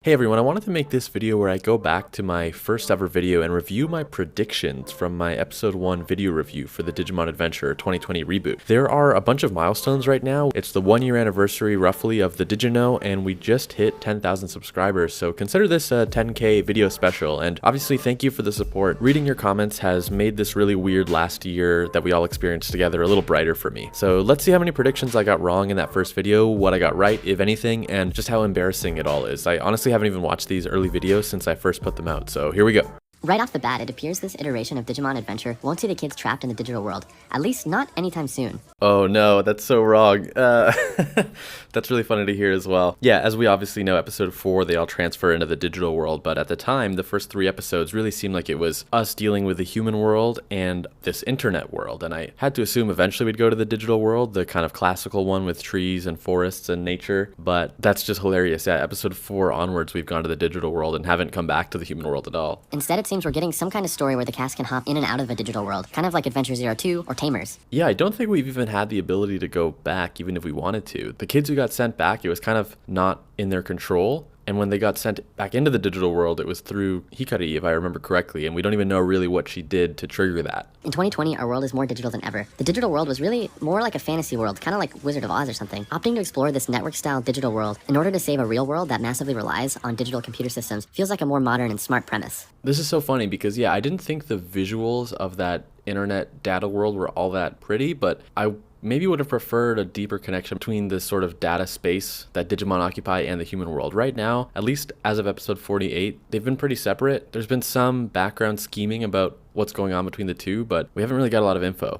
Hey everyone, I wanted to make this video where I go back to my first ever video and review my predictions from my episode 1 video review for the Digimon Adventure 2020 reboot. There are a bunch of milestones right now. It's the 1 year anniversary roughly of the Digino, and we just hit 10,000 subscribers, so consider this a 10k video special. And obviously thank you for the support. Reading your comments has made this really weird last year that we all experienced together a little brighter for me. So let's see how many predictions I got wrong in that first video, what I got right, if anything, and just how embarrassing it all is. I honestly haven't even watched these early videos since I first put them out, so here we go. Right off the bat, it appears this iteration of Digimon Adventure won't see the kids trapped in the digital world, at least not anytime soon. Oh no, that's so wrong. That's really funny to hear as well. Yeah, as we obviously know, episode 4, they all transfer into the digital world, but at the time, the first 3 episodes really seemed like it was us dealing with the human world and this internet world, and I had to assume eventually we'd go to the digital world, the kind of classical one with trees and forests and nature, but that's just hilarious. Yeah, episode 4 onwards, we've gone to the digital world and haven't come back to the human world at all. Instead, it seems we're getting some kind of story where the cast can hop in and out of a digital world, kind of like Adventure 02 or Tamers. Yeah, I don't think we've even had the ability to go back, even if we wanted to. The kids who got sent back, it was kind of not in their control. And when they got sent back into the digital world, it was through Hikari, if I remember correctly, and we don't even know really what she did to trigger that. In 2020, our world is more digital than ever. The digital world was really more like a fantasy world, kind of like Wizard of Oz or something. Opting to explore this network-style digital world in order to save a real world that massively relies on digital computer systems feels like a more modern and smart premise. This is so funny because, yeah, I didn't think the visuals of that internet data world were all that pretty, but I maybe would have preferred a deeper connection between this sort of data space that Digimon occupy and the human world. Right now, at least as of episode 48, they've been pretty separate. There's been some background scheming about what's going on between the two, but we haven't really got a lot of info.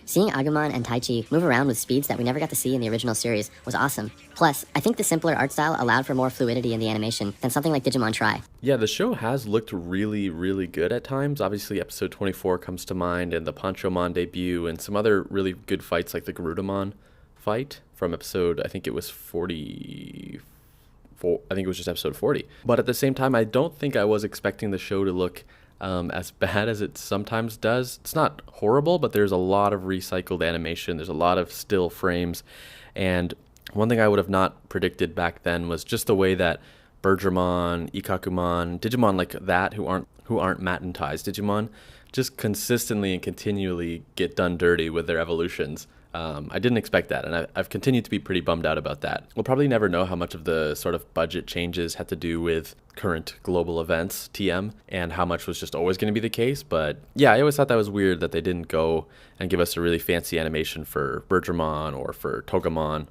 Seeing Agumon and Taichi move around with speeds that we never got to see in the original series was awesome. Plus, I think the simpler art style allowed for more fluidity in the animation than something like Digimon Tri. Yeah, the show has looked really, really good at times. Obviously, episode 24 comes to mind, and the Panchomon debut, and some other really good fights like the Garudamon fight from episode, I think it was 44, I think it was just episode 40. But at the same time, I don't think I was expecting the show to look as bad as it sometimes does. It's not horrible, but there's a lot of recycled animation. There's a lot of still frames. And one thing I would have not predicted back then was just the way that Bergermon, Ikakumon, Digimon like that who aren't Mat and Ties Digimon just consistently and continually get done dirty with their evolutions. I didn't expect that, and I've continued to be pretty bummed out about that. We'll probably never know how much of the sort of budget changes had to do with current global events, TM, and how much was just always going to be the case. But yeah, I always thought that was weird that they didn't go and give us a really fancy animation for Bergermon or for Togemon.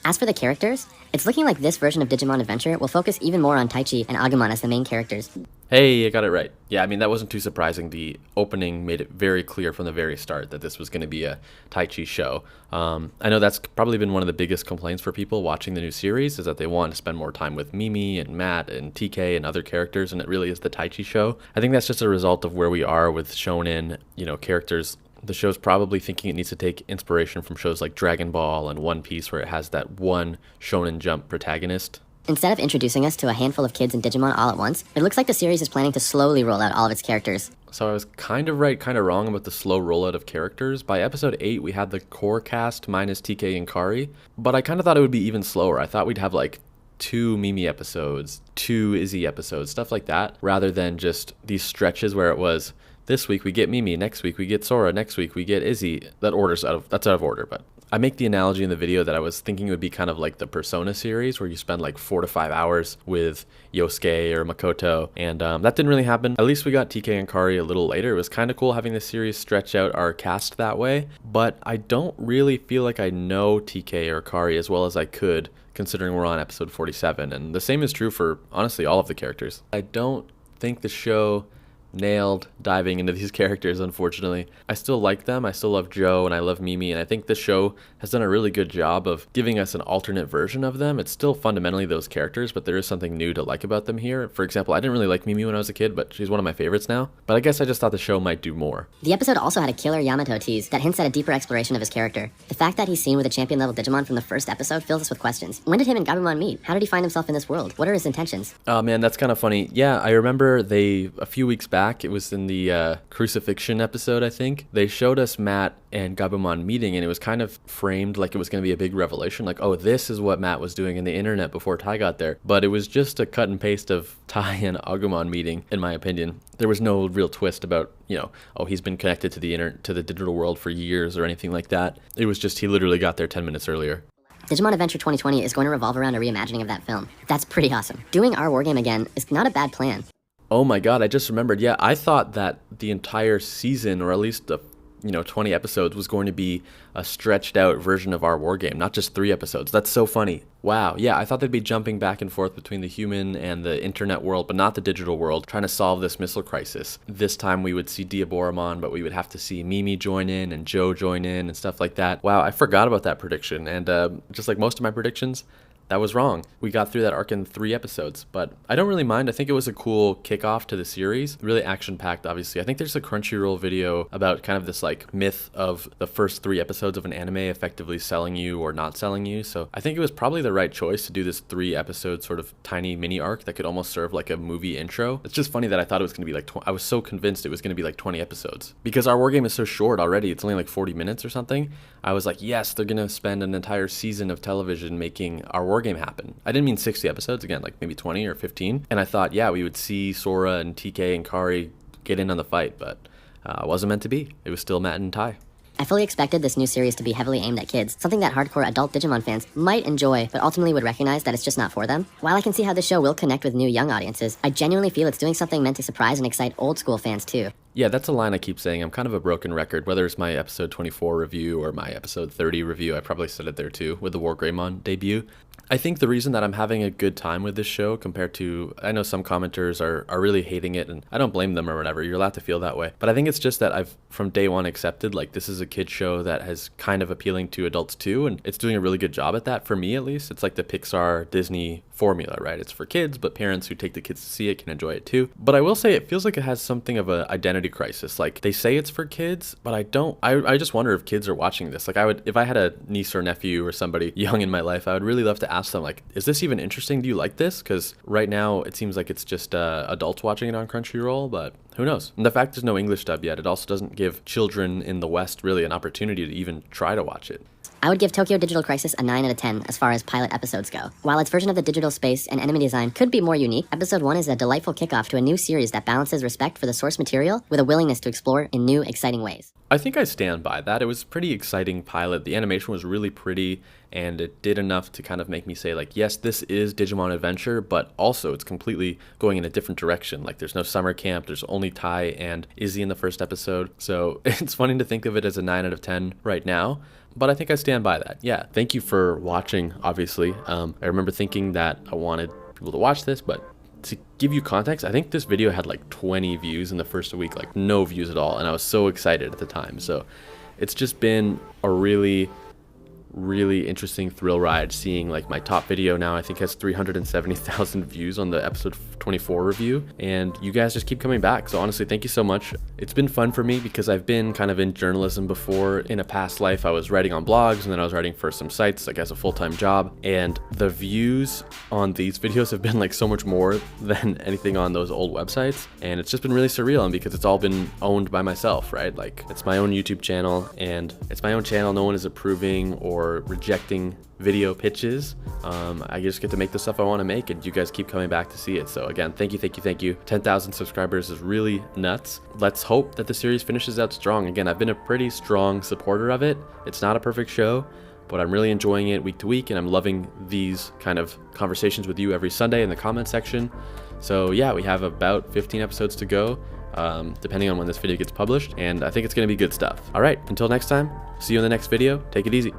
As for the characters, it's looking like this version of Digimon Adventure will focus even more on Taichi and Agumon as the main characters. Hey, I got it right. Yeah, I mean, that wasn't too surprising. The opening made it very clear from the very start that this was going to be a Taichi show. I know that's probably been one of the biggest complaints for people watching the new series, is that they want to spend more time with Mimi and Matt and TK and other characters, and it really is the Taichi show. I think that's just a result of where we are with shonen, characters. The show's probably thinking it needs to take inspiration from shows like Dragon Ball and One Piece, where it has that one Shonen Jump protagonist. Instead of introducing us to a handful of kids in Digimon all at once, it looks like the series is planning to slowly roll out all of its characters. So I was kind of right, kind of wrong about the slow rollout of characters. By episode 8, we had the core cast minus TK and Kari, but I kind of thought it would be even slower. I thought we'd have like 2 Mimi episodes, 2 Izzy episodes, stuff like that, rather than just these stretches where it was, this week we get Mimi, next week we get Sora, next week we get Izzy. That's out of order, but I make the analogy in the video that I was thinking it would be kind of like the Persona series, where you spend like 4 to 5 hours with Yosuke or Makoto, and that didn't really happen. At least we got TK and Kari a little later. It was kind of cool having the series stretch out our cast that way, but I don't really feel like I know TK or Kari as well as I could, considering we're on episode 47, and the same is true for, honestly, all of the characters. I don't think the show nailed diving into these characters, unfortunately. I still like them. I still love Joe and I love Mimi, and I think this show has done a really good job of giving us an alternate version of them. It's still fundamentally those characters, but there is something new to like about them here. For example, I didn't really like Mimi when I was a kid, but she's one of my favorites now. But I guess I just thought the show might do more. The episode also had a killer Yamato tease that hints at a deeper exploration of his character. The fact that he's seen with a champion level Digimon from the first episode fills us with questions. When did him and Gabumon meet? How did he find himself in this world? What are his intentions? Oh man, that's kind of funny. Yeah, I remember a few weeks back, back. It was in the crucifixion episode, I think. They showed us Matt and Gabumon meeting, and it was kind of framed like it was going to be a big revelation. Like, oh, this is what Matt was doing in the internet before Tai got there. But it was just a cut and paste of Tai and Agumon meeting, in my opinion. There was no real twist about, oh, he's been connected to the to the digital world for years or anything like that. It was just he literally got there 10 minutes earlier. Digimon Adventure 2020 is going to revolve around a reimagining of that film. That's pretty awesome. Doing our wargame again is not a bad plan. Oh my god, I just remembered. Yeah, I thought that the entire season, or at least the 20 episodes, was going to be a stretched out version of our war game, not just 3 episodes. That's so funny. Wow. Yeah, I thought they'd be jumping back and forth between the human and the internet world, but not the digital world, trying to solve this missile crisis. This time we would see Diaboromon, but we would have to see Mimi join in and Joe join in and stuff like that. Wow, I forgot about that prediction. And just like most of my predictions, that was wrong. We got through that arc in 3 episodes, but I don't really mind. I think it was a cool kickoff to the series. Really action-packed, obviously. I think there's a Crunchyroll video about kind of this like myth of the first 3 episodes of an anime effectively selling you or not selling you. So I think it was probably the right choice to do this 3-episode sort of tiny mini arc that could almost serve like a movie intro. It's just funny that I thought it was going to be like, I was so convinced it was going to be like 20 episodes. Because our wargame is so short already, it's only like 40 minutes or something. I was like, yes, they're going to spend an entire season of television making our wargame happen. I didn't mean 60 episodes, again, like maybe 20 or 15. And I thought, yeah, we would see Sora and TK and Kari get in on the fight, but it wasn't meant to be. It was still Matt and Tai. I fully expected this new series to be heavily aimed at kids, something that hardcore adult Digimon fans might enjoy, but ultimately would recognize that it's just not for them. While I can see how this show will connect with new young audiences, I genuinely feel it's doing something meant to surprise and excite old school fans too. Yeah, that's a line I keep saying. I'm kind of a broken record, whether it's my episode 24 review or my episode 30 review. I probably said it there too with the Wargreymon debut. I think the reason that I'm having a good time with this show compared to, I know some commenters are really hating it, and I don't blame them or whatever. You're allowed to feel that way. But I think it's just that I've from day one accepted like this is a kid show that has kind of appealing to adults too, and it's doing a really good job at that for me at least. It's like the Pixar Disney formula, right? It's for kids, but parents who take the kids to see it can enjoy it too. But I will say it feels like it has something of an identity crisis. Like they say it's for kids, but I just wonder if kids are watching this. Like if I had a niece or nephew or somebody young in my life, I would really love to ask them like, is this even interesting? Do you like this? Because right now it seems like it's just adults watching it on Crunchyroll, but who knows? And the fact there's no English dub yet, it also doesn't give children in the West really an opportunity to even try to watch it. I would give Tokyo Digital Crisis a 9 out of 10 as far as pilot episodes go. While its version of the digital space and enemy design could be more unique, episode 1 is a delightful kickoff to a new series that balances respect for the source material with a willingness to explore in new, exciting ways. I think I stand by that. It was a pretty exciting pilot. The animation was really pretty, and it did enough to kind of make me say like, yes, this is Digimon Adventure, but also it's completely going in a different direction. Like there's no summer camp, there's only Tai and Izzy in the first episode. So it's funny to think of it as a 9 out of 10 right now. But I think I stand by that. Yeah, thank you for watching, obviously. I remember thinking that I wanted people to watch this, but to give you context, I think this video had like 20 views in the first week, like no views at all, and I was so excited at the time. So it's just been a really interesting thrill ride seeing like my top video now I think has 370,000 views on the episode 24 review, and you guys just keep coming back. So honestly, thank you so much. It's been fun for me because I've been kind of in journalism before. In a past life I was writing on blogs, and then I was writing for some sites like as a full-time job, and the views on these videos have been like so much more than anything on those old websites, and it's just been really surreal. And because it's all been owned by myself, right? Like it's my own YouTube channel, and it's my own channel. No one is approving or rejecting video pitches. I just get to make the stuff I want to make, and you guys keep coming back to see it. So again, thank you. 10,000 subscribers is really nuts. Let's hope that the series finishes out strong. Again, I've been a pretty strong supporter of it. It's not a perfect show, but I'm really enjoying it week to week, and I'm loving these kind of conversations with you every Sunday in the comment section. So yeah, we have about 15 episodes to go, depending on when this video gets published, and I think it's going to be good stuff. All right, until next time, see you in the next video. Take it easy.